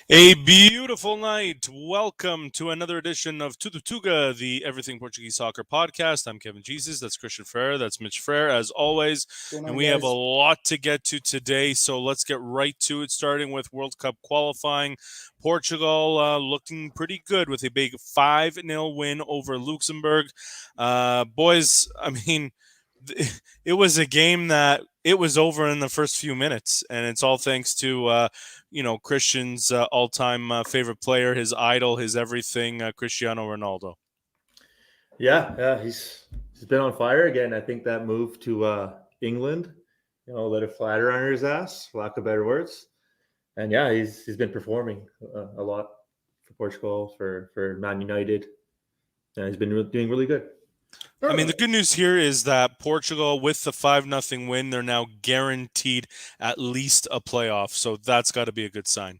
A beautiful night. Welcome to another edition of Tudo, Tuga, the Everything Portuguese Soccer podcast. I'm Kevin Jesus. That's Christian Ferrer. That's Mitch Frere, as always. What's going And on, we have a guys? lot to get to today, so let's get right to it, starting with World Cup qualifying. Portugal looking pretty good with a big 5-0 win over Luxembourg. Boys, I mean, it was a game that it was over in the first few minutes, and it's all thanks to Christian's all-time favorite player, his idol, his everything, Cristiano Ronaldo. Yeah, he's been on fire again. I think that move to England, let it flatter on his ass, for lack of better words. And yeah, he's been performing a lot for Portugal, for Man United. Yeah, he's been doing really good. I mean, the good news here is that Portugal, with the 5-0 win, they're now guaranteed at least a playoff. So that's got to be a good sign.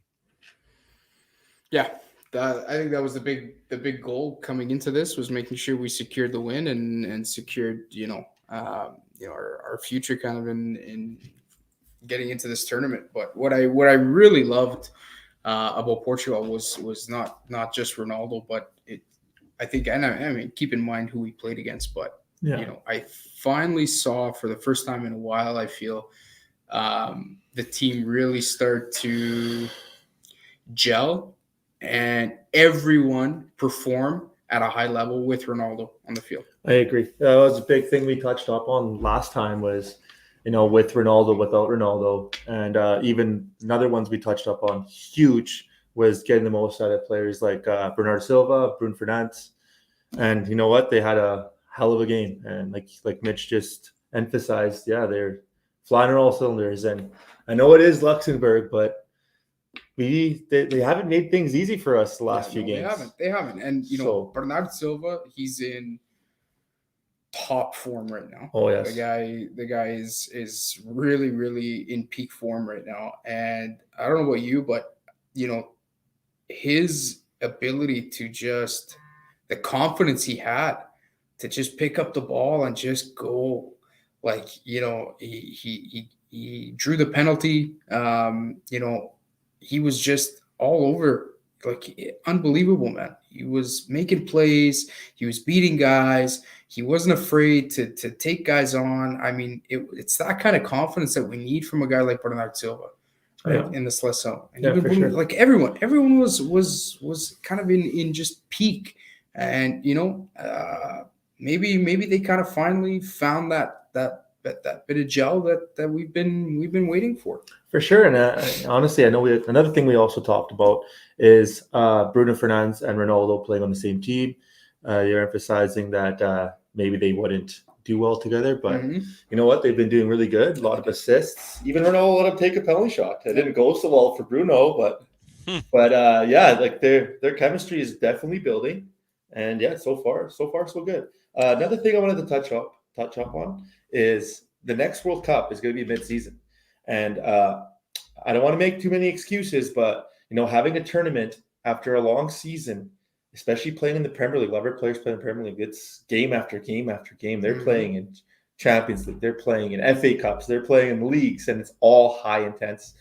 Yeah, I think that was the big goal coming into this, was making sure we secured the win and secured our future kind of in getting into this tournament. But what I really loved about Portugal was not just Ronaldo, but I think, and I mean, keep in mind who we played against, but I finally saw for the first time in a while, I feel the team really start to gel and everyone perform at a high level with Ronaldo on the field. I agree. That was a big thing we touched up on last time was, with Ronaldo, without Ronaldo, and even another ones we touched up on, huge, was getting the most out of players like Bernardo Silva, Bruno Fernandes. And you know what? They had a hell of a game. And like Mitch just emphasized, they're flying on all cylinders. And I know it is Luxembourg, but they haven't made things easy for us the last few games. They haven't. And Bernardo Silva, he's in top form right now. Oh yes. The guy is really, really in peak form right now. And I don't know about you, but his ability to just, the confidence he had to just pick up the ball and just go, he drew the penalty. He was just all over, unbelievable, man. He was making plays. He was beating guys. He wasn't afraid to take guys on. I mean, it's that kind of confidence that we need from a guy like Bernardo Silva, right, in the seleção. And for sure. Like everyone was kind of in just peak, and maybe they kind of finally found that bit of gel that we've been waiting for. For sure. And honestly, I know another thing we also talked about is Bruno Fernandes and Ronaldo playing on the same team. You're emphasizing that maybe they wouldn't do well together, but you know what? They've been doing really good. A lot of assists. Even Ronaldo let him take a penalty shot. It didn't go so well for Bruno, but their chemistry is definitely building. And so far so good. Another thing I wanted to touch up on is the next World Cup is going to be mid-season. And I don't want to make too many excuses, but having a tournament after a long season, especially playing in the Premier League, a lot of our players play in the Premier League. It's game after game after game. They're playing in Champions League, they're playing in FA Cups, they're playing in leagues, and it's all high intense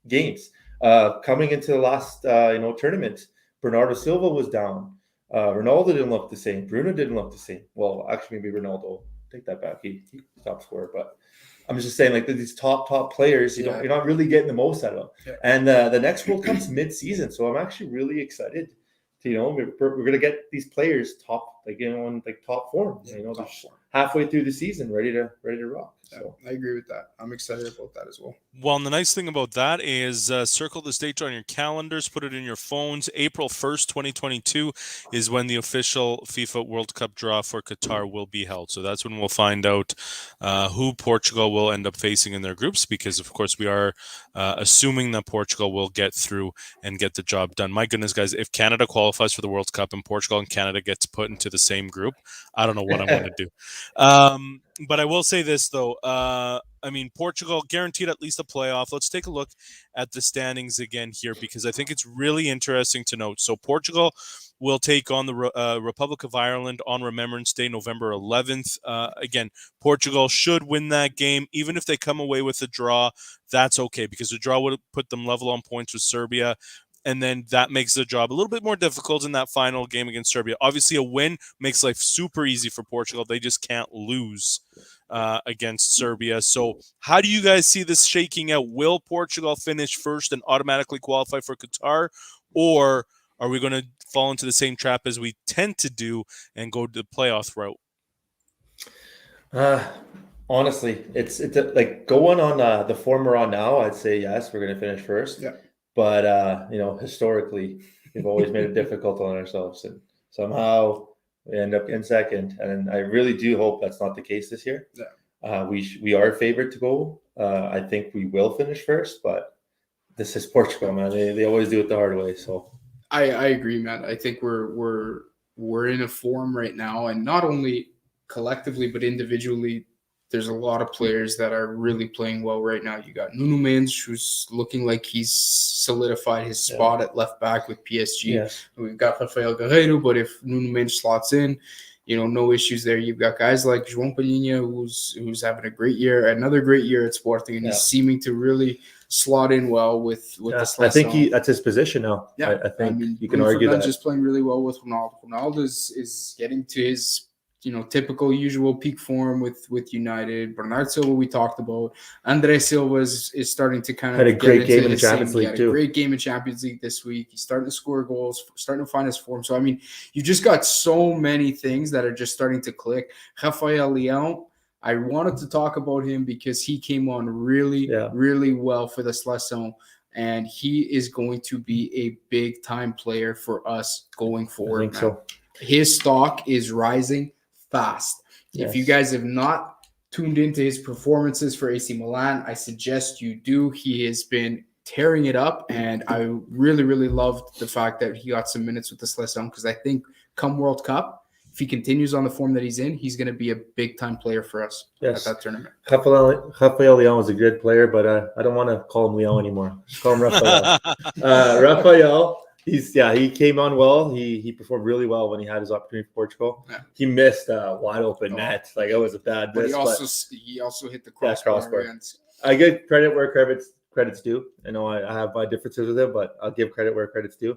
games. Coming into the last tournament, Bernardo Silva was down. Ronaldo didn't look the same. Bruno didn't look the same. Well, actually, maybe Ronaldo. Take that back. He top scorer, but I'm just saying, these top players, you're not really getting the most out of them. Yeah. And the next World Cup's mid-season, so I'm actually really excited. We're going to get these players in top form. Top form. Halfway through the season, ready to rock. So I agree with that. I'm excited about that as well. Well, and the nice thing about that is circle this date on your calendars, put it in your phones. April 1st, 2022 is when the official FIFA World Cup draw for Qatar will be held. So that's when we'll find out who Portugal will end up facing in their groups, because, of course, we are assuming that Portugal will get through and get the job done. My goodness, guys, if Canada qualifies for the World Cup and Portugal and Canada gets put into the same group, I don't know what I'm going to do. But I will say this, though. Portugal guaranteed at least a playoff. Let's take a look at the standings again here, because I think it's really interesting to note. So Portugal will take on the Republic of Ireland on Remembrance Day, November 11th. Again, Portugal should win that game. Even if they come away with a draw, that's okay, because the draw would put them level on points with Serbia. and then that makes the job a little bit more difficult in that final game against Serbia. Obviously, a win makes life super easy for Portugal. They just can't lose against Serbia. So how do you guys see this shaking out? Will Portugal finish first and automatically qualify for Qatar, or are we going to fall into the same trap as we tend to do and go to the playoff route? Honestly, it's like going on the form we're on now. I'd say yes, we're going to finish first. Yeah. But historically, we've always made it difficult on ourselves, and somehow we end up in second. And I really do hope that's not the case this year. Yeah. We are favored to go. I think we will finish first, but this is Portugal, man. They always do it the hard way. So I agree, man. I think we're in a form right now, and not only collectively but individually. There's a lot of players that are really playing well right now. You got Nuno Mendes, who's looking like he's solidified his spot at left back with PSG. yes. We've got Rafael Guerreiro, but if Nuno Mendes slots in, no issues there. You've got guys like João Palhinha, who's having a great year, another great year at Sporting, and he's seeming to really slot in well with the Seleção. I think that's his position now. Yeah, I think you can Bruno argue Fernandes that. is playing really well with Ronaldo. Ronaldo is getting to his typical usual peak form with United. Bernardo Silva, we talked about. Andre Silva is starting to kind of had a great game in the Champions League too. Great game in Champions League this week. He's starting to score goals, starting to find his form. So, I mean, you just got so many things that are just starting to click. Rafael Leão, I wanted to talk about him because he came on really, really well for the Seleção. And he is going to be a big-time player for us going forward. I think so. His stock is rising fast. Yes. If you guys have not tuned into his performances for AC Milan, I suggest you do. He has been tearing it up, and I really, really loved the fact that he got some minutes with the Seleção, because I think come World Cup, if he continues on the form that he's in, he's going to be a big-time player for us at that tournament. Rafael Leão is a good player, but I don't want to call him Leão anymore. Just call him Rafael. Rafael, he came on well. He performed really well when he had his opportunity for Portugal. Yeah. He missed a wide open net. Like, it was a bad miss. He also hit the crossbar. I give credit where credit's due. I know I have my differences with him, but I'll give credit where credit's due.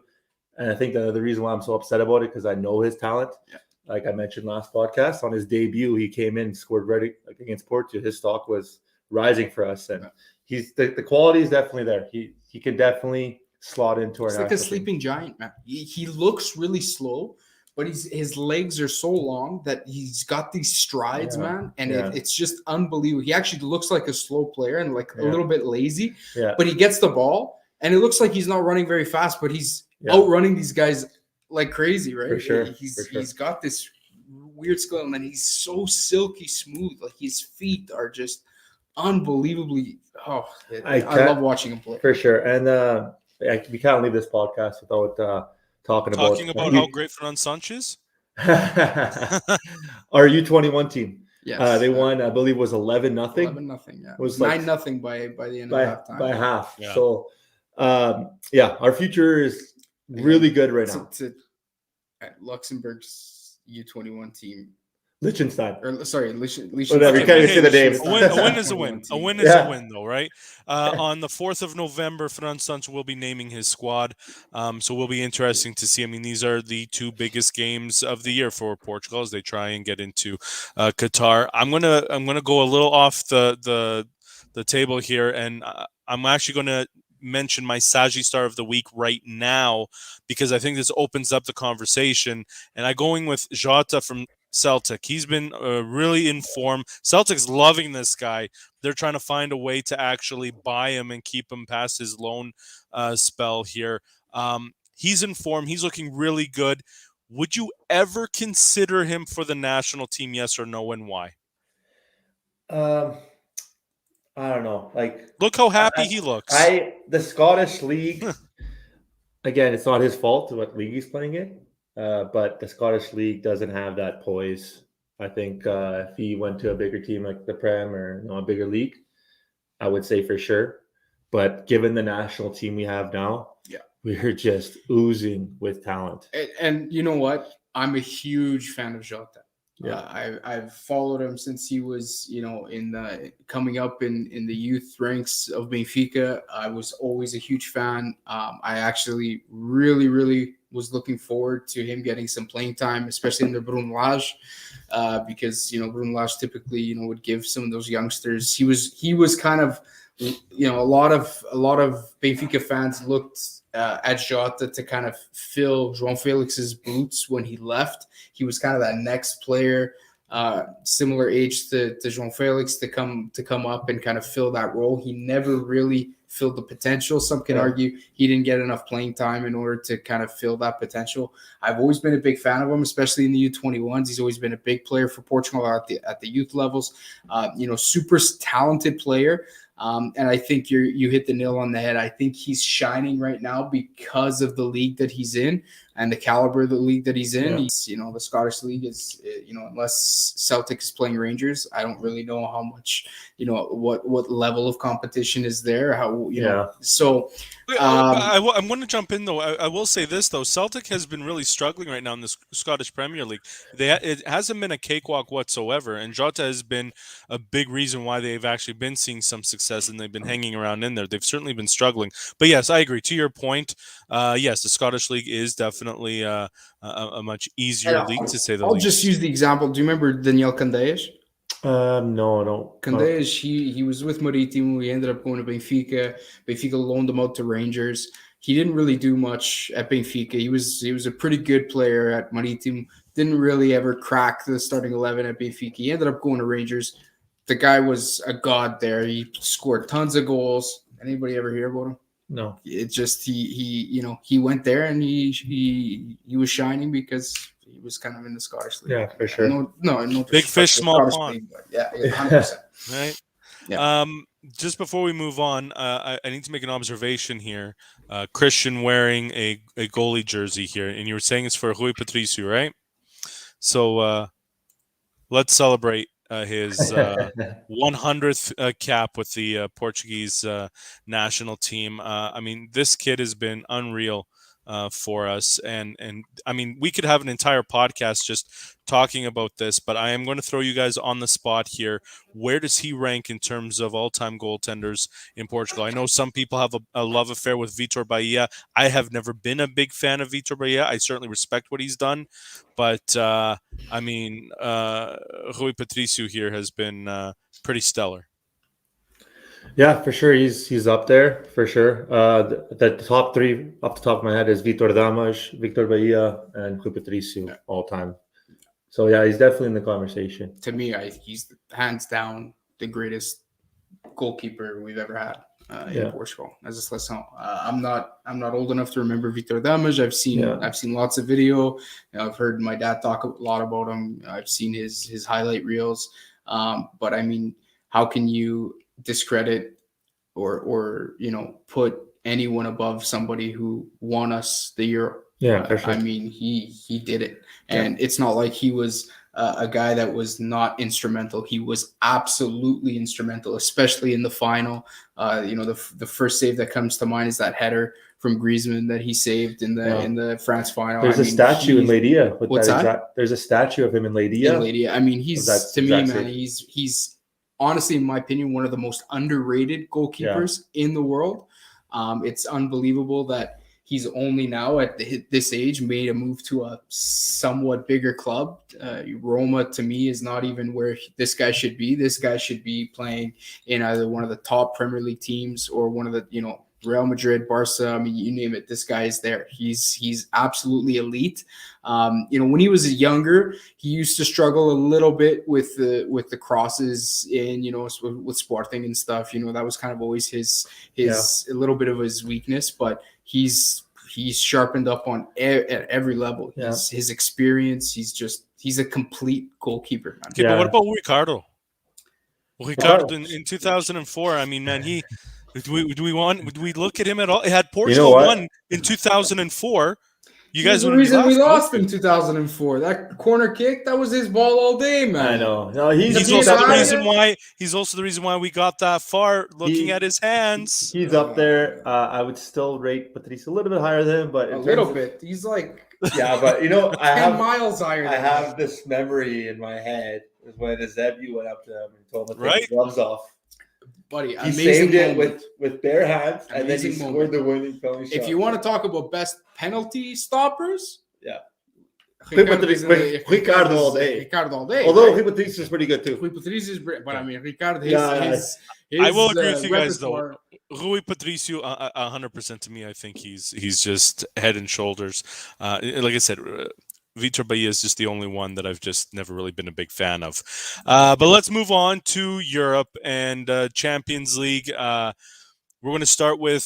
And I think the reason why I'm so upset about it, because I know his talent. Yeah. Like I mentioned last podcast, on his debut, he came in, scored ready against Porto. His stock was rising for us, and he's the quality is definitely there. He can definitely slot into our. He's like a sleeping giant, man. He looks really slow, but his legs are so long that he's got these strides, man, and it's just unbelievable. He actually looks like a slow player and like a little bit lazy, but he gets the ball, and it looks like he's not running very fast, but he's outrunning these guys like crazy, right? For sure. He's got this weird skill, and then he's so silky smooth. Like, his feet are just unbelievably. I love watching him play. For sure, and we can't leave this podcast without talking about how great Fernando Sanchez. Our U21 team. Yes, they won. I believe it was 11-0. 11-0. Yeah, it was 9-0 by the end of that time. By half. Yeah. So, our future is really good right now. Luxembourg's U21 team. Liechtenstein. Liechtenstein. Whatever, you can't even say the name. A win is a win. A win is a win, though, right? On the 4th of November, Fernando Sanchez will be naming his squad. So will be interesting to see. I mean, these are the two biggest games of the year for Portugal as they try and get into Qatar. I'm gonna go a little off the table here, and I'm actually gonna mention my Sagi-Star of the week right now, because I think this opens up the conversation. And I'm going with Jota from Celtic. He's been really in form. Celtic's loving this guy. They're trying to find a way to actually buy him and keep him past his loan spell here. He's in form. He's looking really good. Would you ever consider him for the national team, yes or no, and why? I don't know. Like, look how happy he looks. The Scottish League, again, it's not his fault what league he's playing in, but the Scottish League doesn't have that poise. I think if he went to a bigger team like the Prem or a bigger league, I would say for sure. But given the national team we have now, we're just oozing with talent. And you know what? I'm a huge fan of Jota. I've followed him since he was, coming up in the youth ranks of Benfica. I was always a huge fan. I actually really, really was looking forward to him getting some playing time, especially in the Bruno Lage, because Bruno Lage typically would give some of those youngsters. He was kind of, a lot of Benfica fans looked at Jota to kind of fill João Felix's boots when he left. He was kind of that next player, similar age to João Felix, to come up and kind of fill that role. He never really filled the potential. Some can argue he didn't get enough playing time in order to kind of fill that potential. I've always been a big fan of him, especially in the U21s. He's always been a big player for Portugal at the youth levels. Super talented player. And I think you hit the nail on the head. I think he's shining right now because of the league that he's in and the caliber of the league that he's in. He's, the Scottish league is, unless Celtic is playing Rangers, I don't really know how much, what level of competition is there. So I'm going to jump in though. I will say this though: Celtic has been really struggling right now in the Scottish Premier League. It hasn't been a cakewalk whatsoever, and Jota has been a big reason why they've actually been seeing some success and they've been hanging around in there. They've certainly been struggling, but yes, I agree. To your point, yes, the Scottish League is definitely a much easier league, to say the least. I'll just use the example. Do you remember Daniel Candeias? No. Candeias, he was with Marítimo. He ended up going to Benfica. Benfica loaned him out to Rangers. He didn't really do much at Benfica. He was a pretty good player at Marítimo. Didn't really ever crack the starting 11 at Benfica. He ended up going to Rangers. The guy was a god there. He scored tons of goals. Anybody ever hear about him? No. It just he went there and he was shining because he was kind of in the Scottish league. Yeah, for sure. No big fish, small pond. League, yeah, 100%. Right. Yeah. Just before we move on, I need to make an observation here. Christian wearing a goalie jersey here, and you were saying it's for Rui Patricio, right? So let's celebrate his 100th cap with the Portuguese national team. I mean, this kid has been unreal for us, and I mean, we could have an entire podcast just talking about this, but I am going to throw you guys on the spot here. Where does he rank in terms of all-time goaltenders in Portugal? I know some people have a love affair with Vitor Bahia. I have never been a big fan of Vitor Bahia. I certainly respect what he's done, but I mean, Rui Patricio here has been pretty stellar. Yeah, for sure. He's up there for sure. The top three off the top of my head is Vitor Damas, Vitor Bahia, and Rui Patricio all time. So yeah, he's definitely in the conversation. To me, he's hands down the greatest goalkeeper we've ever had in Portugal as a seleção. I'm not old enough to remember Vitor Damas. I've seen lots of video. I've heard my dad talk a lot about him. I've seen his highlight reels. But I mean, how can you discredit or put anyone above somebody who won us the Euro? Yeah, for sure. I mean, he did it, and it's not like he was a guy that was not instrumental. He was absolutely instrumental, especially in the final. The first save that comes to mind is that header from Griezmann that he saved in the France final. There's a statue in Leiria. What's that? There's a statue of him in Leiria. I mean, he's honestly, in my opinion, one of the most underrated goalkeepers in the world. It's unbelievable that he's only now at this age made a move to a somewhat bigger club. Roma, to me, is not even where this guy should be. This guy should be playing in either one of the top Premier League teams or one of the, Real Madrid, Barca. I mean, you name it. This guy is there. He's absolutely elite. When he was younger, he used to struggle a little bit with the crosses in, with Sporting and stuff. That was kind of always his a little bit of his weakness, but he's sharpened up at every level. His experience, he's a complete goalkeeper. Okay, but what about Ricardo? Ricardo in 2004. I mean, man, do we look at him at all? It had Portugal won in 2004. You He's guys the wouldn't be reason we last, lost in 2004. That corner kick, that was his ball all day, man. I know. No, he's He's He's also the high. reason why. He's also the reason why we got that far. Looking He- at his hands. He's up there. I would still rate Patrice a little bit higher than him, but A little bit. He's like Yeah, but you know, 10 miles higher. I than have him. this memory in my head is when Ezebu went up to him and told him to take Right. his gloves off. Buddy, He amazing saved it moment. with bare hands, and then he Amazing scored the winning penalty shot. If you want to talk about best penalty stoppers, Yeah. Ricardo all day. Ricardo all day. Although right? Patrice is pretty good too. Rui Patrice is great, but I mean, Ricardo, Yeah. his I will agree with you guys, repertoire- Rui Patricio, 100% to me. I think he's just head and shoulders. Like I said, Vitor Bahia is just the only one that I've just never really been a big fan of. But let's move on to Europe and Champions League. We're going to start with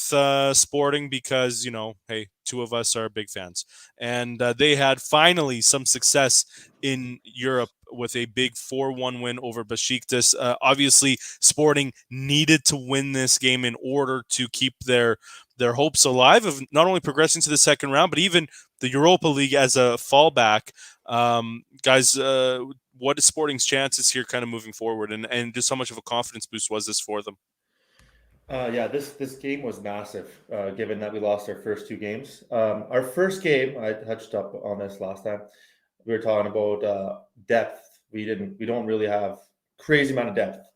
Sporting because, hey, two of us are big fans. And they had finally some success in Europe with a big 4-1 win over Besiktas. Obviously, Sporting needed to win this game in order to keep their hopes alive of not only progressing to the second round, but even the Europa League as a fallback. Guys, what is Sporting's chances here kind of moving forward? And just how much of a confidence boost was this for them? This game was massive, given that we lost our first two games. Our first game, I touched up on this last time. We were talking about depth. We don't really have crazy amount of depth.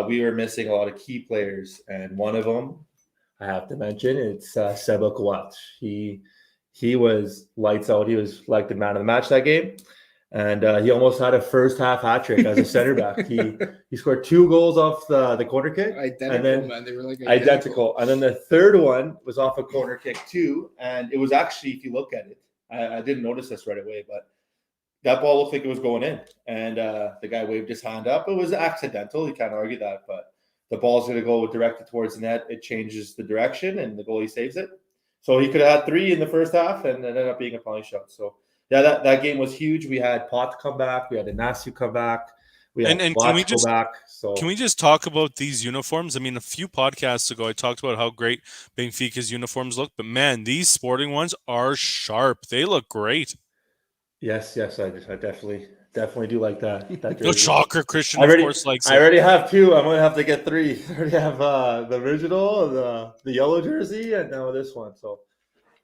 We were missing a lot of key players, and one of them I have to mention it's Seba Kouac. He was lights out. He was like the man of the match that game. And he almost had a first half hat trick as a center back. He scored 2 goals off the corner kick. Identical, man. They were like identical. And then the third one was off a corner kick too. And it was actually, if you look at it, I didn't notice this right away, but that ball looked like it was going in. And the guy waved his hand up. It was accidental. You can't argue that. But the ball's going to go directed towards the net. It changes the direction and the goalie saves it. So he could have had 3 in the first half and it ended up being a penalty shot. So yeah, that game was huge. We had Pot come back. We had Inacio come back. We had and can we just go back. So can we just talk about these uniforms? I mean, a few podcasts ago, I talked about how great Benfica's uniforms look, but man, these Sporting ones are sharp. They look great. Yes, I definitely do like that. No shocker, Christian, of course, likes it. I already have 2. I'm gonna have to get 3. I already have the original, the yellow jersey, and now this one. So,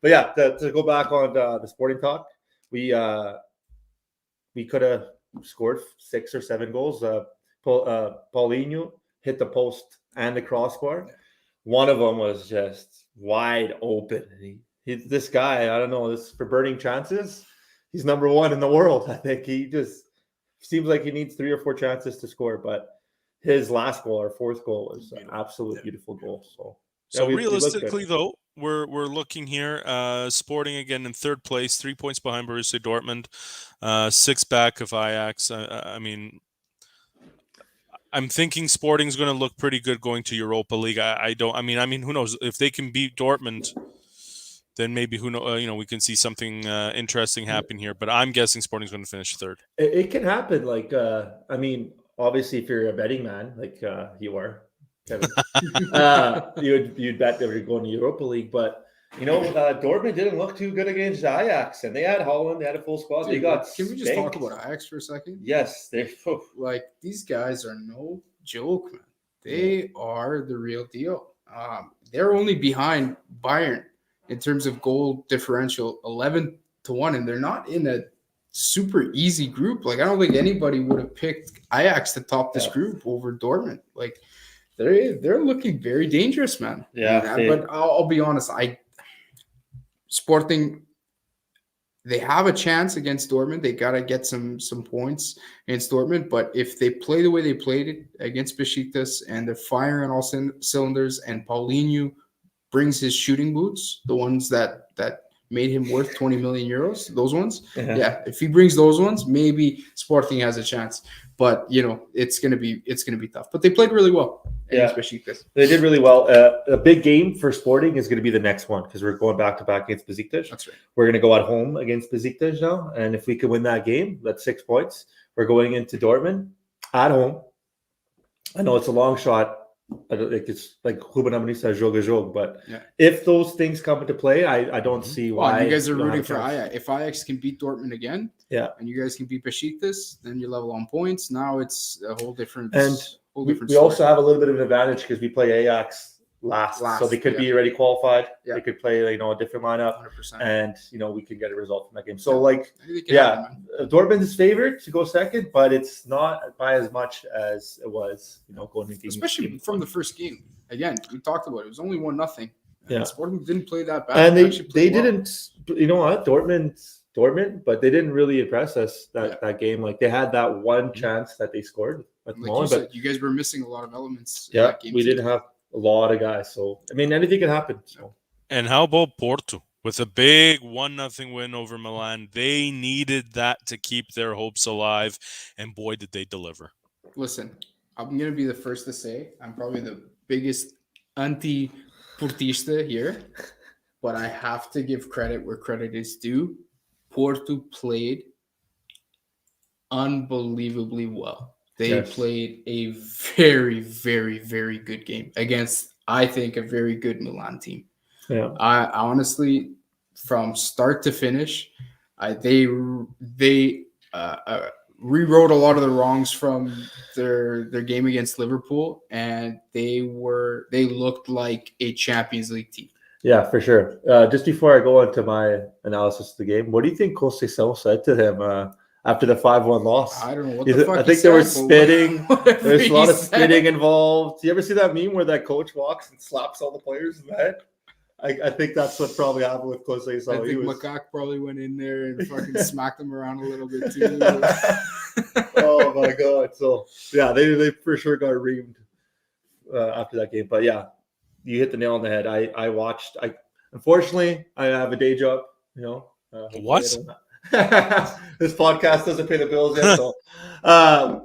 but yeah, to go back on the Sporting talk. We could have scored 6 or 7 goals. Paulinho hit the post and the crossbar. One of them was just wide open. This guy, I don't know, this for burning chances. He's number 1 in the world. I think he just seems like he needs 3 or 4 chances to score. But his last goal, our 4th goal, was an absolute beautiful goal. So realistically, though, we're looking here. Sporting again in 3rd place, 3 points behind Borussia Dortmund, 6 back of Ajax. I mean, I'm thinking Sporting's going to look pretty good going to Europa League. I mean, who knows if they can beat Dortmund, then maybe we can see something interesting happen here. But I'm guessing Sporting's going to finish 3rd. It can happen. Like, I mean, obviously, if you're a betting man, like you are. Kevin. You'd bet they were going to Europa League, but Dortmund didn't look too good against Ajax, and they had Holland, they had a full squad. Dude, can we just spanked. talk about Ajax for a second? Yes, like these guys are no joke, man. They are the real deal. They're only behind Bayern in terms of goal differential, 11-1, and they're not in a super easy group. Like I don't think anybody would have picked Ajax to top this group over Dortmund. Like. They're looking very dangerous, man. Yeah, but I'll be honest. Sporting, they have a chance against Dortmund. They gotta get some points against Dortmund. But if they play the way they played it against Besiktas and they're firing on all cylinders, and Paulinho brings his shooting boots, the ones that made him worth 20 million euros, those ones, if he brings those ones, maybe Sporting has a chance. But it's gonna be tough. But they played really well. Yeah, they did really well. A big game for Sporting is going to be the next one because we're going back to back against Besiktas. That's right. We're going to go at home against Besiktas now, and if we could win that game, that's 6 points. We're going into Dortmund at home. I know it's a long shot I don't think it's like Ruben Amorim says jogo, but Yeah. if those things come into play, I don't see why. Well, you guys are you don't have rooting a for chance. Ajax. If Ajax can beat Dortmund again, Yeah. and you guys can beat Besiktas, then you're level on points. Now it's a whole different. And we story. also have a little bit of an advantage because we play Ajax last, so they could be already qualified. Yeah. They could play, a different lineup, 100%. and we can get a result from that game. So, happen, Dortmund is favored to go second, but it's not by as much as it was, going into especially from the first game. Again, we talked about it. It was only 1-0. Yeah, Sporting didn't play that bad, and they well. didn't. You know what, Dortmund, but they didn't really impress us that game. Like they had that one chance that they scored at the moment, but you guys were missing a lot of elements. Yeah, in that game we didn't have a lot of guys, so I mean anything can happen. So. And how about Porto with a big 1-0 win over Milan? They needed that to keep their hopes alive, and boy, did they deliver! Listen, I'm gonna be the first to say I'm probably the biggest anti-Portista here, but I have to give credit where credit is due. Porto played unbelievably well. They played a very, very, very good game against, I think, a very good Milan team. Yeah, I honestly, from start to finish, they rewrote a lot of the wrongs from their game against Liverpool, and they looked like a Champions League team. Yeah, for sure. Just before I go into my analysis of the game, what do you think Costa said to him after the 5-1 loss? I don't know what the fuck I think they were spitting. There's a lot of spitting involved. Do you ever see that meme where that coach walks and slaps all the players in the head? I think that's what probably happened with Costa. I think Makak probably went in there and fucking smacked him around a little bit too. Oh my god! So yeah, they for sure got reamed after that game. But yeah, you hit the nail on the head. I watched. Unfortunately, I have a day job. What? This podcast doesn't pay the bills yet. So,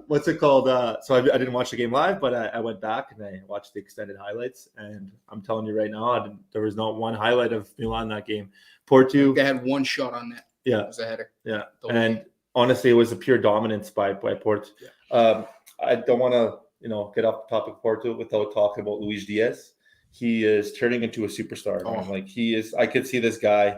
what's it called? So I didn't watch the game live, but I went back and I watched the extended highlights. And I'm telling you right now, there was not one highlight of Milan that game. Porto. They had one shot on net. Yeah, it was a header. Yeah, and honestly, it was a pure dominance by Porto. Yeah. I don't want to get off the topic of Porto without talking about Luis Diaz. He is turning into a superstar. Man. Like he is. I could see this guy.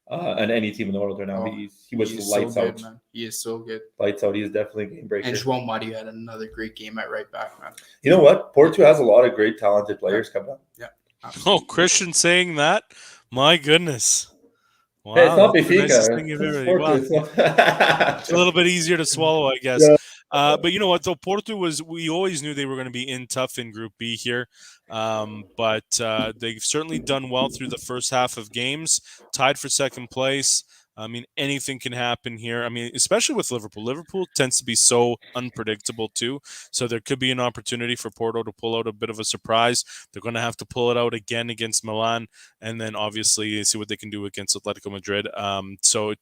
On any team in the world right now. He was lights so out. Good, man. He is so good. Lights out. He is definitely a game breaker. And João Mario had another great game at right back, man. You know what? Porto has a lot of great, talented players coming up. Yeah. Absolutely. Oh, Christian saying that? My goodness. Wow, hey, it's not Benfica. It's a little bit easier to swallow, I guess. Yeah. But you know what, though? Porto we always knew they were going to be in tough in Group B here. But they've certainly done well through the first half of games, tied for second place. I mean, anything can happen here. I mean, especially with Liverpool. Liverpool tends to be so unpredictable too. So there could be an opportunity for Porto to pull out a bit of a surprise. They're going to have to pull it out again against Milan, and then obviously see what they can do against Atletico Madrid. So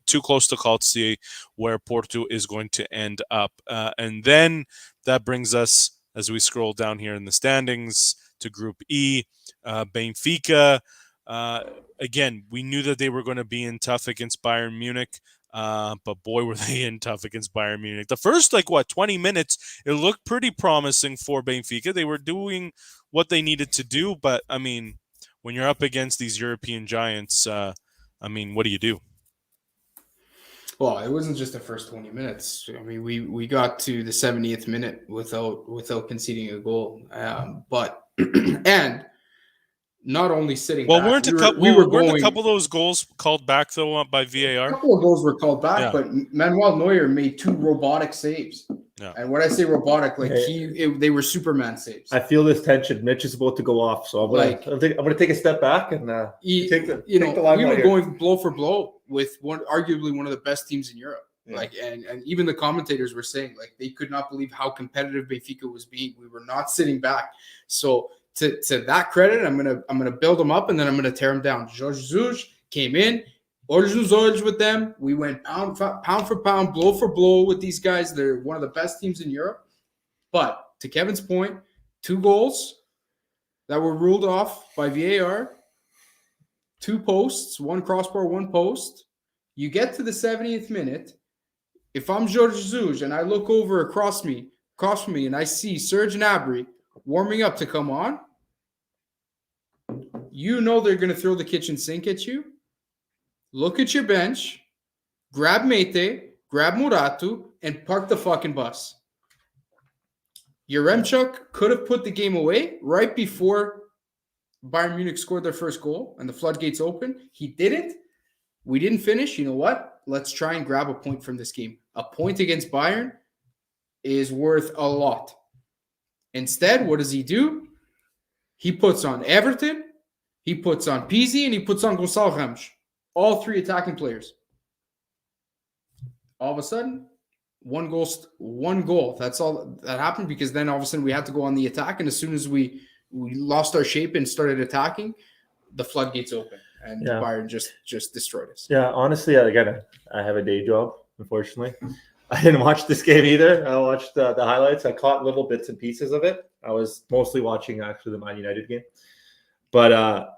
too close to call to see where Porto is going to end up. And then that brings us, as we scroll down here in the standings, to Group E. Benfica. Again, we knew that they were going to be in tough against Bayern Munich, but boy, were they in tough against Bayern Munich. The first, 20 minutes, it looked pretty promising for Benfica. They were doing what they needed to do, but, I mean, when you're up against these European giants, what do you do? Well, it wasn't just the first 20 minutes. I mean, we got to the 70th minute without conceding a goal, and not only sitting back. Weren't a couple of those goals called back, though, by VAR? A couple of goals were called back, but Manuel Neuer made 2 robotic saves. Yeah. And when I say robotic, they were Superman saves. I feel this tension. Mitch is about to go off, so I'm going to take a step back and take the line. We were going blow for blow with arguably one of the best teams in Europe. Yeah. And even the commentators were saying they could not believe how competitive Benfica was being. We were not sitting back. So to that credit, I'm gonna build them up and then I'm gonna tear them down. Jorge Jesus came in, olhos nos olhos with them. We went pound for pound, blow for blow with these guys. They're one of the best teams in Europe. But to Kevin's point, 2 goals that were ruled off by VAR, 2 posts, 1 crossbar, 1 post. You get to the 70th minute. If I'm Jorge Jesus and I look over across me and I see Serge Gnabry warming up to come on, you know they're going to throw the kitchen sink at you. Look at your bench, grab Mete, grab Muratu, and park the fucking bus. Yaremchuk could have put the game away right before Bayern Munich scored their first goal and the floodgates opened. He didn't. We didn't finish. You know what? Let's try and grab a point from this game. A point against Bayern is worth a lot. Instead, what does he do? He puts on Everton, he puts on Pizzi, and he puts on Gonçalo Ramos. All three attacking players. All of a sudden, one goal. That's all that happened, because then all of a sudden we had to go on the attack. And as soon as we lost our shape and started attacking, the floodgates open. And Bayern just destroyed us. Yeah, honestly, again, I have a day job, unfortunately. I didn't watch this game either. I watched the highlights. I caught little bits and pieces of it. I was mostly watching, actually, the Man United game. But,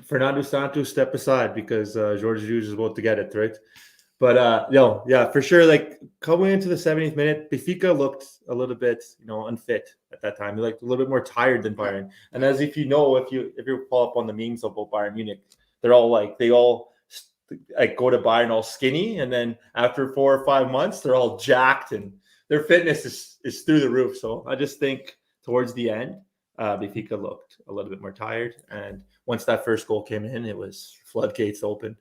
Fernando Santos, step aside, because Jorge Jesus is about to get it, right? But, for sure, like, coming into the 70th minute, Benfica looked a little bit, unfit at that time. They looked a little bit more tired than Bayern. And as if you pull up on the memes about Bayern Munich, they all go to Bayern all skinny, and then after 4 or 5 months, they're all jacked, and their fitness is through the roof. So I just think towards the end, Benfica looked a little bit more tired. And once that first goal came in, it was floodgates open.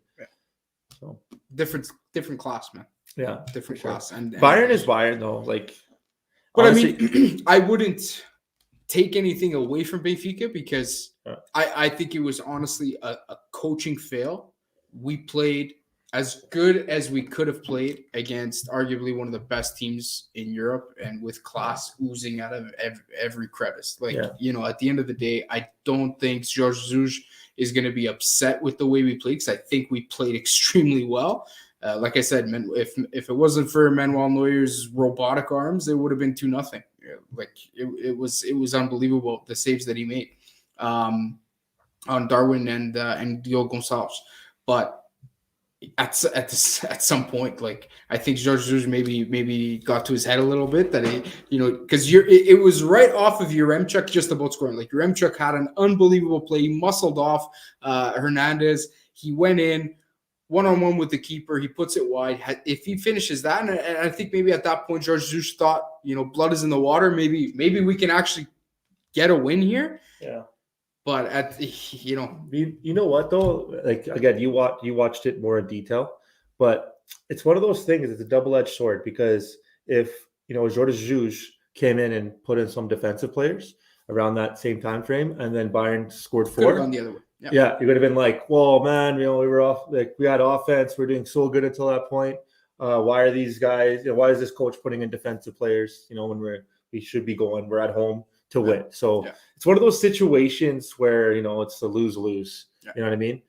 So different class, man. Yeah, different class. And Bayern is Bayern, though. Like, but honestly, I mean, I wouldn't take anything away from Benfica, because I think it was honestly a coaching fail. We played as good as we could have played against arguably one of the best teams in Europe, and with class oozing out of every crevice. Like, at the end of the day, I don't think Jorge Jesus is going to be upset with the way we played, because I think we played extremely well. Like I said, if it wasn't for Manuel Neuer's robotic arms, it would have been 2-0. Like, it was unbelievable, the saves that he made on Darwin and Diogo Gonçalves. But at some point, like, I think Jorge Jesus maybe got to his head a little bit, that because it was right off of Yaremchuk just about scoring. Like, Yaremchuk had an unbelievable play. He muscled off Hernandez. He went in one-on-one with the keeper. He puts it wide. If he finishes that, and I think maybe at that point Jorge Jesus thought, blood is in the water. Maybe we can actually get a win here. Yeah. But you know what though? Like, again, you watched it more in detail, but it's one of those things. It's a double-edged sword, because if Jorge Jesus came in and put in some defensive players around that same time frame, and then Bayern scored 4, could have gone the other way. Yeah, you would have been like, "Well, man, we were off. Like, we had offense. We're doing so good until that point. Why are these guys? Why is this coach putting in defensive players? When we should be going. We're at home to win." So it's one of those situations where it's a lose-lose. You know what I mean?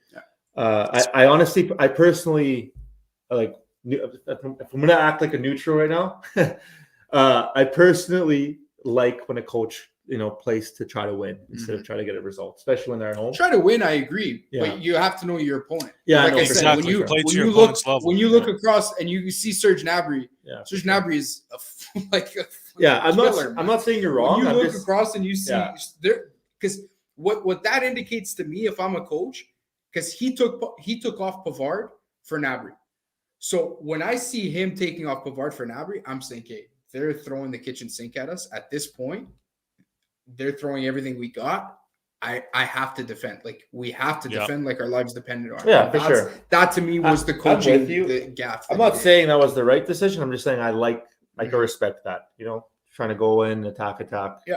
I honestly, I personally, like, if I'm gonna act like a neutral right now, I personally like when a coach plays to try to win instead of try to get a result, especially when they're at home. Try to win, I agree, but you have to know your opponent. Yeah, like I said, when you look across and you see Serge Gnabry, Serge Gnabry is I'm not saying you're wrong. When you look across and you see there, because what that indicates to me, if I'm a coach, because he took off Pavard for Gnabry. So when I see him taking off Pavard for Gnabry, I'm saying, okay, they're throwing the kitchen sink at us at this point. They're throwing everything we got. I have to defend. Like, we have to defend like our lives depended on it. Yeah, for sure. That to me was the coaching gap. I'm not saying that was the right decision. I'm just saying I can respect that. Trying to go in, attack. Yeah.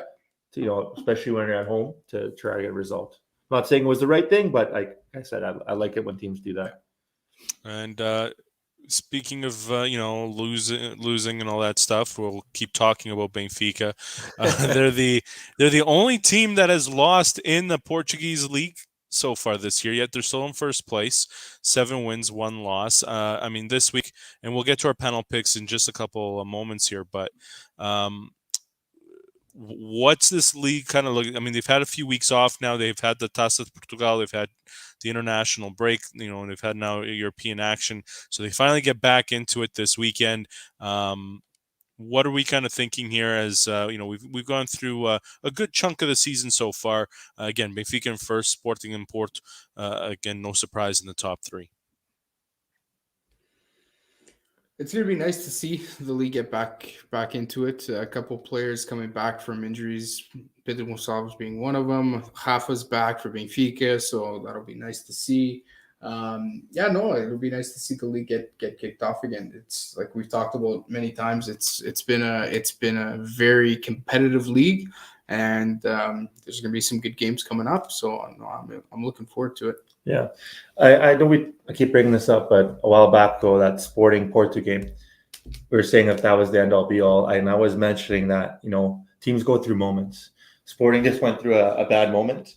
Especially when you're at home, to try to get a result. I'm not saying it was the right thing, but like I said, I like it when teams do that. And speaking of losing and all that stuff, we'll keep talking about Benfica. They're the only team that has lost in the Portuguese league so far this year, yet they're still in first place. 7 wins, 1 loss. This week, and we'll get to our panel picks in just a couple of moments here, but what's this league kind of look? They've had a few weeks off now. They've had the Taça de Portugal. They've had the international break, and they've had now European action. So they finally get back into it this weekend. what are we kind of thinking here? As we've gone through a good chunk of the season so far. Again, Benfica in first, Sporting in Porto. Again, no surprise in the top three. It's going to be nice to see the league get back into it. A couple players coming back from injuries, Pedro Gonçalves being one of them. Rafa's back for Benfica, so that'll be nice to see. It'll be nice to see the league get kicked off again. It's like we've talked about many times. It's been a very competitive league, and there's going to be some good games coming up. So I'm looking forward to it. Yeah, I know I keep bringing this up, but a while back though, that Sporting Porto game, we were saying if that was the end all be all, and I was mentioning that teams go through moments. Sporting just went through a bad moment.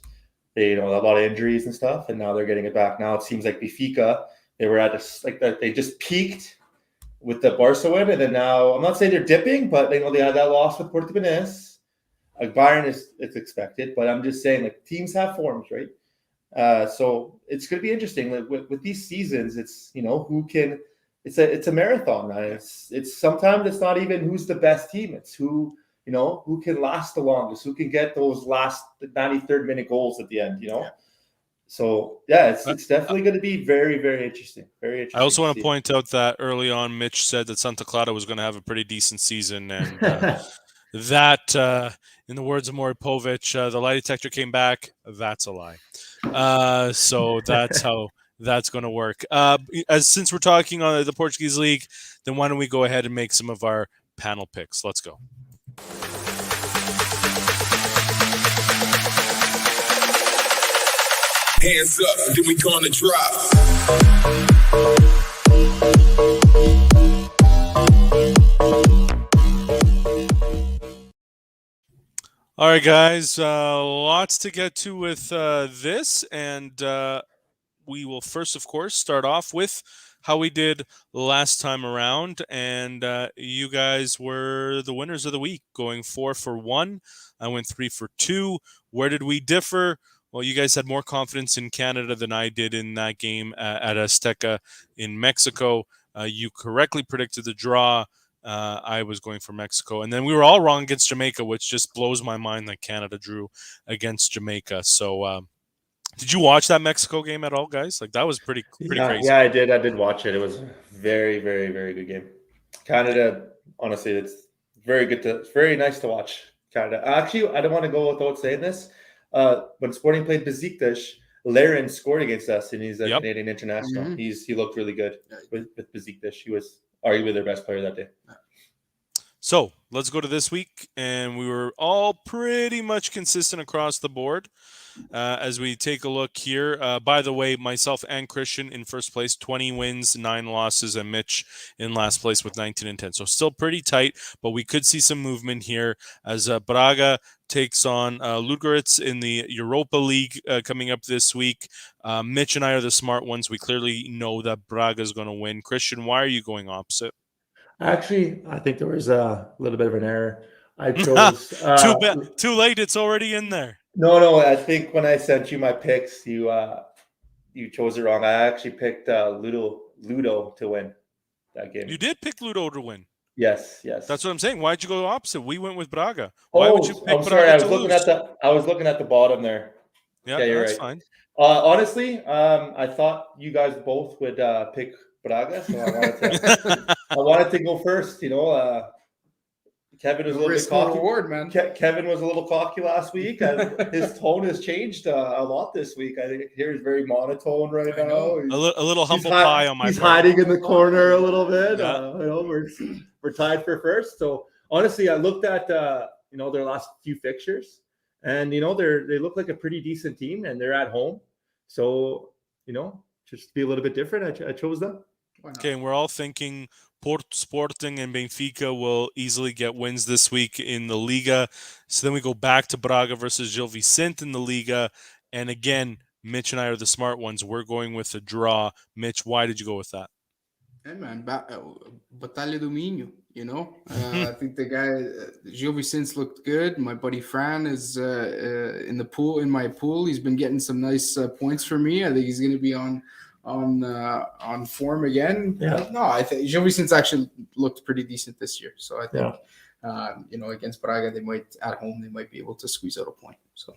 They a lot of injuries and stuff, and now they're getting it back. Now it seems like Benfica, they were at they just peaked with the Barca win, and then now I'm not saying they're dipping, but they had that loss with Portuguese. Bayern is expected, but I'm just saying teams have forms, right? So it's going to be interesting with these seasons. It's who can. It's a marathon. It's sometimes it's not even who's the best team. It's who can last the longest, who can get those last 93rd minute goals at the end. So it's definitely going to be very, very interesting. Very interesting. I also want to point out that early on, Mitch said that Santa Clara was going to have a pretty decent season, and that, in the words of Moripovich, the lie detector came back. That's a lie. So that's how that's going to work. Since we're talking on the Portuguese league, then why don't we go ahead and make some of our panel picks? Let's go. Hands up, then we gonna drop. All right, guys, lots to get to with this, and we will first, of course, start off with how we did last time around, and you guys were the winners of the week, going 4 for 1. I went 3 for 2. Where did we differ? Well, you guys had more confidence in Canada than I did in that game at Azteca in Mexico. You correctly predicted the draw. I was going for Mexico. And then we were all wrong against Jamaica, which just blows my mind that Canada drew against Jamaica. So did you watch that Mexico game at all, guys? That was pretty crazy. Yeah, I did watch it. It was a very, very, very good game. Canada, honestly, it's very good it's very nice to watch Canada. Actually, I don't want to go without saying this. When Sporting played Besiktas, Larin scored against us, and he's a Canadian international. Mm-hmm. He looked really good with Besiktas. He was arguably their best player that day. So let's go to this week, and we were all pretty much consistent across the board. As we take a look here, by the way, myself and Christian in first place, 20 wins, 9 losses, and Mitch in last place with 19 and 10. So still pretty tight, but we could see some movement here as Braga takes on Ludogorets in the Europa League coming up this week. Mitch and I are the smart ones. We clearly know that Braga is going to win. Christian, why are you going opposite? Actually, I think there was a little bit of an error. I chose too late. It's already in there. No. I think when I sent you my picks, you chose it wrong. I actually picked Ludo to win that game. You did pick Ludo to win. Yes. That's what I'm saying. Why'd you go opposite? We went with Braga. Why would you pick I'm sorry. I was looking at the bottom there. Yeah, you're right. Fine. Honestly, I thought you guys both would pick Braga, so I wanted to go first. Kevin was a little bit cocky. Reward, man. Kevin was a little cocky last week. His tone has changed a lot this week. I think he's very monotone right now. A little humble pie on my part. He's hiding in the corner a little bit. Yeah. We're tied for first. So honestly, I looked at their last few fixtures, and they look like a pretty decent team, and they're at home. So just to be a little bit different, I chose them. Okay, and we're all thinking Porto, Sporting, and Benfica will easily get wins this week in the Liga. So then we go back to Braga versus Gil Vicente in the Liga. And again, Mitch and I are the smart ones. We're going with a draw. Mitch, why did you go with that? Hey, man, Batalha do Minho, I think the guy, Gil Vicente looked good. My buddy Fran is in my pool. He's been getting some nice points for me. I think he's going to be on on form again. Yeah. No, I think Gilvison's actually looked pretty decent this year. So I think against Braga, they might be able to squeeze out a point. So.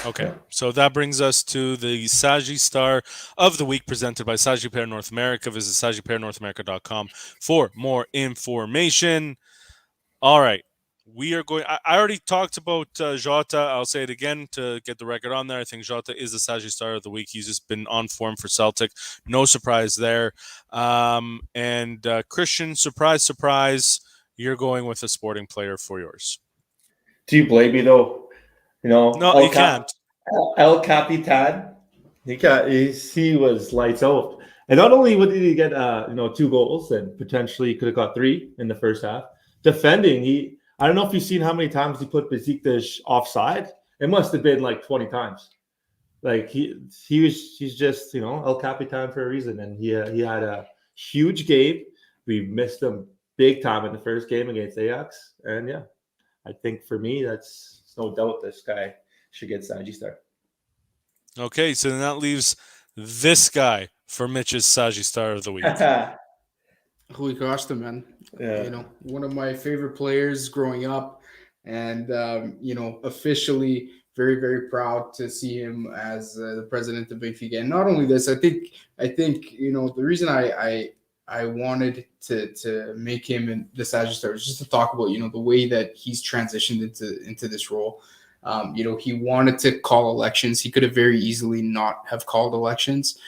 Okay, so that brings us to the Sagi-Star of the week presented by Sagi-Pair North America. Visit sagipairnorthamerica.com for more information. All right, we are going. I already talked about Jota. I'll say it again to get the record on there. I think Jota is the Sagi-Star of the week. He's just been on form for Celtic. No surprise there. And Christian, surprise, you're going with a Sporting player for yours. Do you blame me though? No, you can't. El Capitan. He was lights out. And not only did he get 2 goals, and potentially could have got 3 in the first half. Defending, I don't know if you've seen how many times he put Besiktas offside. It must have been like 20 times. Like he's just El Capitan for a reason, and he had a huge game. We missed him big time in the first game against Ajax, and yeah, I think for me that's no doubt this guy should get Sagi-Star. Okay, so then that leaves this guy for Mitch's Sagi-Star of the week. Rui Costa, man. Yeah. One of my favorite players growing up, and officially very, very proud to see him as the president of Benfica. And not only this, I think the reason I wanted to make him the Sagi-Star was just to talk about the way that he's transitioned into this role. He wanted to call elections. He could have very easily not have called elections.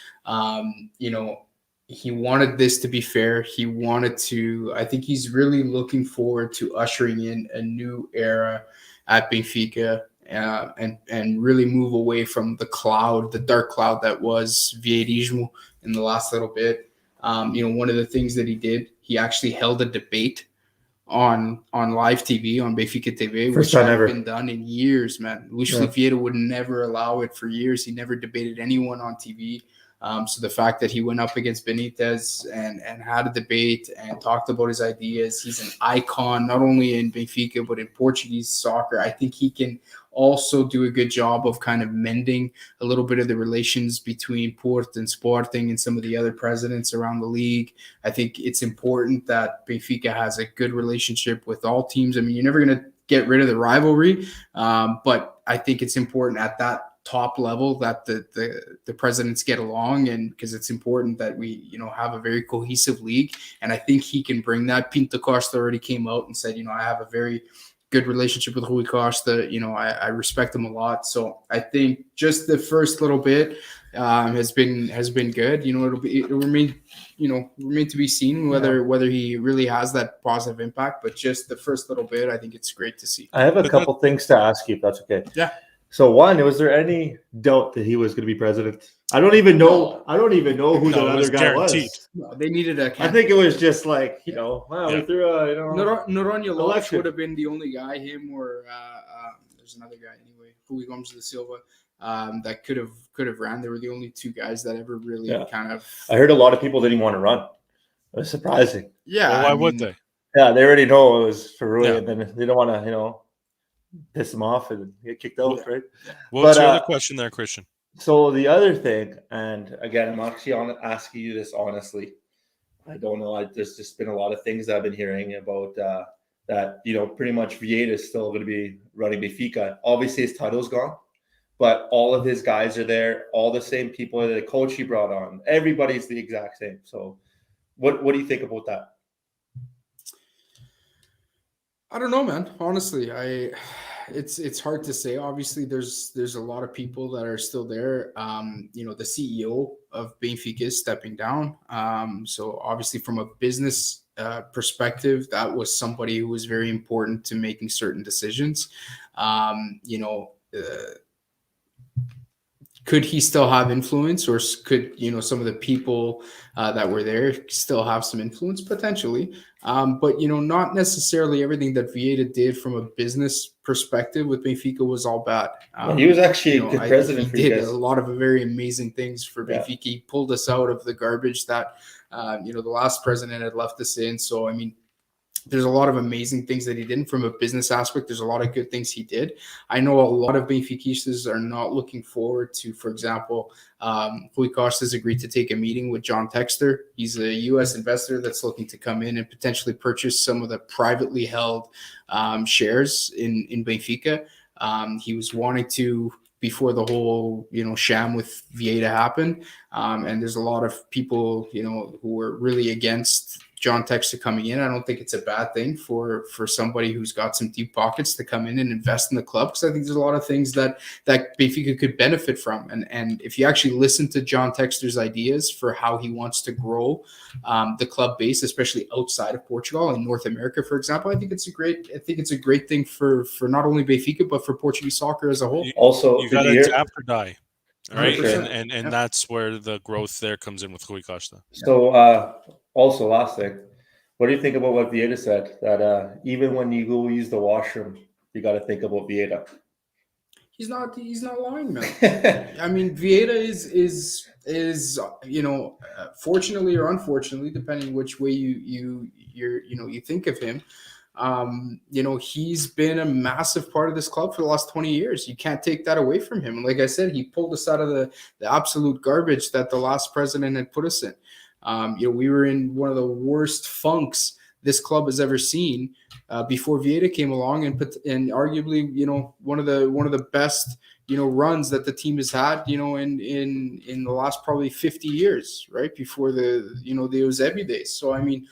He wanted this to be fair. He wanted to. I think he's really looking forward to ushering in a new era at Benfica. And really move away from the dark cloud that was Vieirismo in the last little bit. One of the things that he did, he actually held a debate on live TV, on Benfica TV, which hadn't been done in years, man. Luis Vieira would never allow it for years. He never debated anyone on TV. So the fact that he went up against Benitez and had a debate and talked about his ideas, he's an icon, not only in Benfica, but in Portuguese soccer. I think he can also do a good job of kind of mending a little bit of the relations between Porto and Sporting and some of the other presidents around the league. I think it's important that Benfica has a good relationship with all teams. I mean, you're never going to get rid of the rivalry, but I think it's important at that top level that the presidents get along, and because it's important that we have a very cohesive league. And I think he can bring that. Pinto Costa already came out and said, I have a very good relationship with Rui Costa. I respect him a lot. So I think just the first little bit has been good. It'll remain to be seen whether he really has that positive impact. But just the first little bit, I think it's great to see. I have a couple things to ask you, if that's okay. Yeah. So one, was there any doubt that he was going to to be president? I don't even know who the other guy guaranteed. was. No, they needed a candidate. I think it was just like, we threw a, Noronha Lopes election. would have been the only guy, him or there's another guy anyway, Rui Gomes da Silva, that could have ran. They were the only 2 guys that ever really kind of. I heard a lot of people didn't want to run. It was surprising. Yeah. Well, why would they? Yeah, they already know it was for Rui, Yeah. and then they don't want to, piss him off and get kicked out, right? What's your other question there, Christian? So the other thing, and again, I'm actually asking you this honestly. I don't know. There's just been a lot of things I've been hearing about that, pretty much Vieira is still going to be running Benfica. Obviously, his title's gone, but all of his guys are there. All the same people, the coach he brought on, everybody's the exact same. So what do you think about that? I don't know, man. Honestly, it's hard to say. Obviously, there's a lot of people that are still there. The CEO of Benfica is stepping down. So obviously, from a business perspective, that was somebody who was very important to making certain decisions. Could he still have influence, or could some of the people that were there still have some influence potentially? But not necessarily everything that Vieira did from a business perspective with Benfica was all bad. He was actually a good president. He did a lot of very amazing things for Benfica. He pulled us out of the garbage that the last president had left us in. So I mean, there's a lot of amazing things that he did. And from a business aspect, there's a lot of good things he did. I know a lot of Benfiquistas are not looking forward to, for example, Rui Costa has agreed to take a meeting with John Textor. He's a U.S. investor that's looking to come in and potentially purchase some of the privately held shares in Benfica. He was wanting to before the whole, sham with Vieira happened. And there's a lot of people, who were really against John Textor coming in. I don't think it's a bad thing for somebody who's got some deep pockets to come in and invest in the club, because I think there's a lot of things that Benfica could benefit from. And if you actually listen to John Textor's ideas for how he wants to grow the club base, especially outside of Portugal and North America, for example, I think it's a great thing for not only Benfica but for Portuguese soccer as a whole. Also, you got to adapt or die. Right, 100%. and that's where the growth there comes in with Rui Costa. So, also last thing, what do you think about what Vieira said? That even when you go use the washroom, you got to think about Vieira. He's not lying, man. I mean, Vieira is fortunately or unfortunately, depending which way you think of him. He's been a massive part of this club for the last 20 years. You can't take that away from him. And like I said, he pulled us out of the absolute garbage that the last president had put us in. We were in one of the worst funks this club has ever seen before Vieira came along, and arguably, one of the best, runs that the team has had, in the last probably 50 years, right before the Eusebio days. So I mean,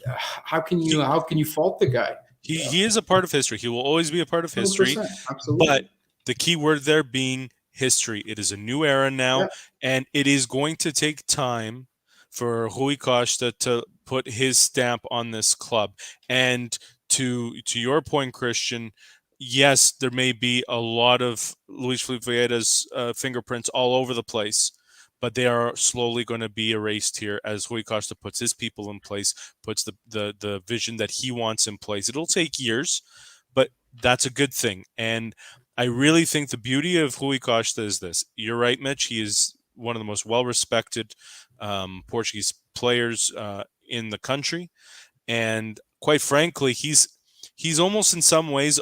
how can you fault the guy? He is a part of history. He will always be a part of history. Absolutely. But the key word there being history. It is a new era now, and it is going to take time for Rui Costa to put his stamp on this club. And to your point, Christian, yes, there may be a lot of Luis Felipe Vieira's fingerprints all over the place, but they are slowly going to be erased here as Rui Costa puts his people in place, puts the vision that he wants in place. It'll take years, but that's a good thing. And I really think the beauty of Rui Costa is this. You're right, Mitch. He is one of the most well-respected Portuguese players in the country. And quite frankly, he's almost in some ways,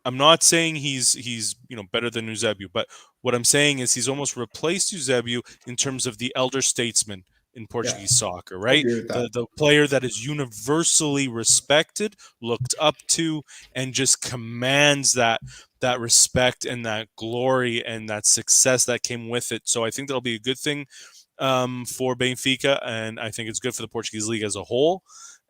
I'm not saying he's better than Eusebio, but what I'm saying is he's almost replaced Eusebio in terms of the elder statesman in Portuguese soccer, right? The player that is universally respected, looked up to, and just commands that respect and that glory and that success that came with it. So I think that'll be a good thing for Benfica, and I think it's good for the Portuguese league as a whole.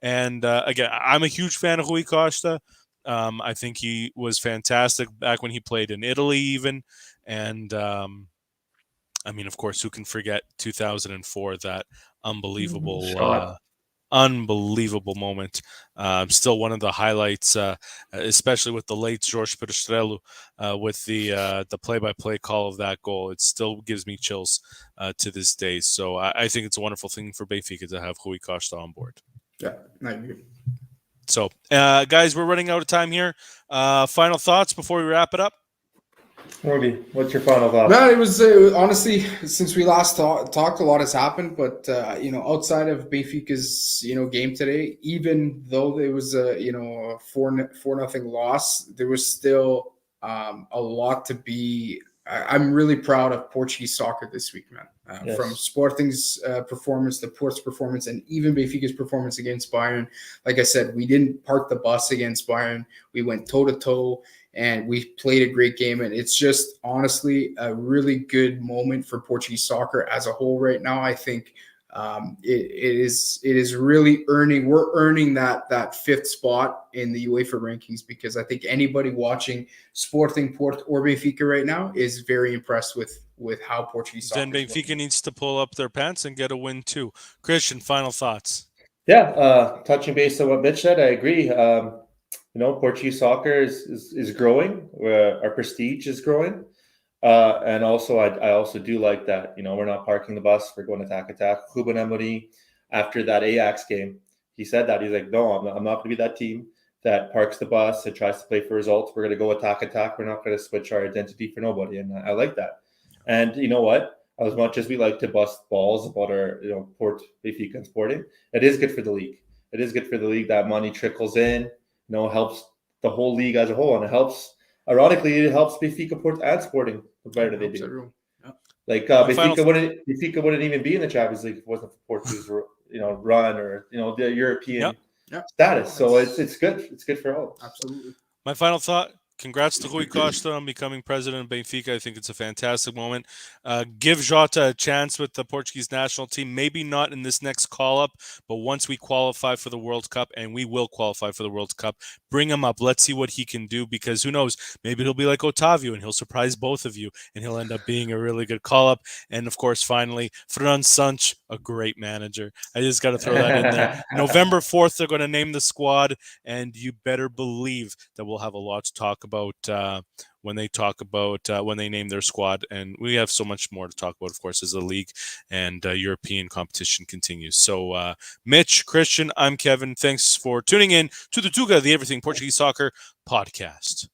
And again, I'm a huge fan of Rui Costa. I think he was fantastic back when he played in Italy even. And I mean, of course, who can forget 2004, that unbelievable moment. Still one of the highlights, especially with the late Jorge Perestrello, with the play-by-play call of that goal. It still gives me chills to this day. So I think it's a wonderful thing for Benfica to have Rui Costa on board. Yeah, I agree. So, guys, we're running out of time here. Final thoughts before we wrap it up? Morty, what's your final thought? No, it was honestly, since we last talked, a lot has happened. But outside of Benfica's game today, even though there was a 4-0 loss, there was still a lot to be. I'm really proud of Portuguese soccer this week, man. From Sporting's performance, the Port's performance, and even Benfica's performance against Bayern. Like I said, we didn't park the bus against Bayern. We went toe-to-toe, and we played a great game. And it's just, honestly, a really good moment for Portuguese soccer as a whole right now. I think it is really we're earning that fifth spot in the UEFA rankings, because I think anybody watching Sporting, Porto, or Benfica right now is very impressed with how Portuguese soccer. Then Benfica needs to pull up their pants and get a win too. Christian, final thoughts? Yeah, touching base on what Mitch said, I agree. Portuguese soccer is growing. Our prestige is growing. And also, I also do like that, we're not parking the bus. We're going attack. Ruben Amorim, after that Ajax game, he said that. He's like, no, I'm not going to be that team that parks the bus and tries to play for results. We're going to go attack. We're not going to switch our identity for nobody. And I like that. And you know what? As much as we like to bust balls about our, Benfica and Sporting, it is good for the league. it is good for the league that money trickles in. Helps the whole league as a whole, and it helps. Ironically, it helps Benfica, Porto, and Sporting the better they do. Everyone. Yeah. Like My final Benfica wouldn't even be in the Champions League if it wasn't for Portuguese, run or the European status. So it's good. It's good for all. Absolutely. My final thought. Congrats to Rui Costa on becoming president of Benfica. I think it's a fantastic moment. Give Jota a chance with the Portuguese national team. Maybe not in this next call-up, but once we qualify for the World Cup, and we will qualify for the World Cup, bring him up. Let's see what he can do, because who knows? Maybe he'll be like Otavio, and he'll surprise both of you, and he'll end up being a really good call-up. And, of course, finally, Fran Sanch, a great manager. I just got to throw that in there. November 4th, they're going to name the squad, and you better believe that we'll have a lot to talk about when they name their squad, and we have so much more to talk about, of course, as the league and European competition continues. So Mitch, Christian, I'm Kevin. Thanks for tuning in to the Tuga, the Everything Portuguese Soccer podcast.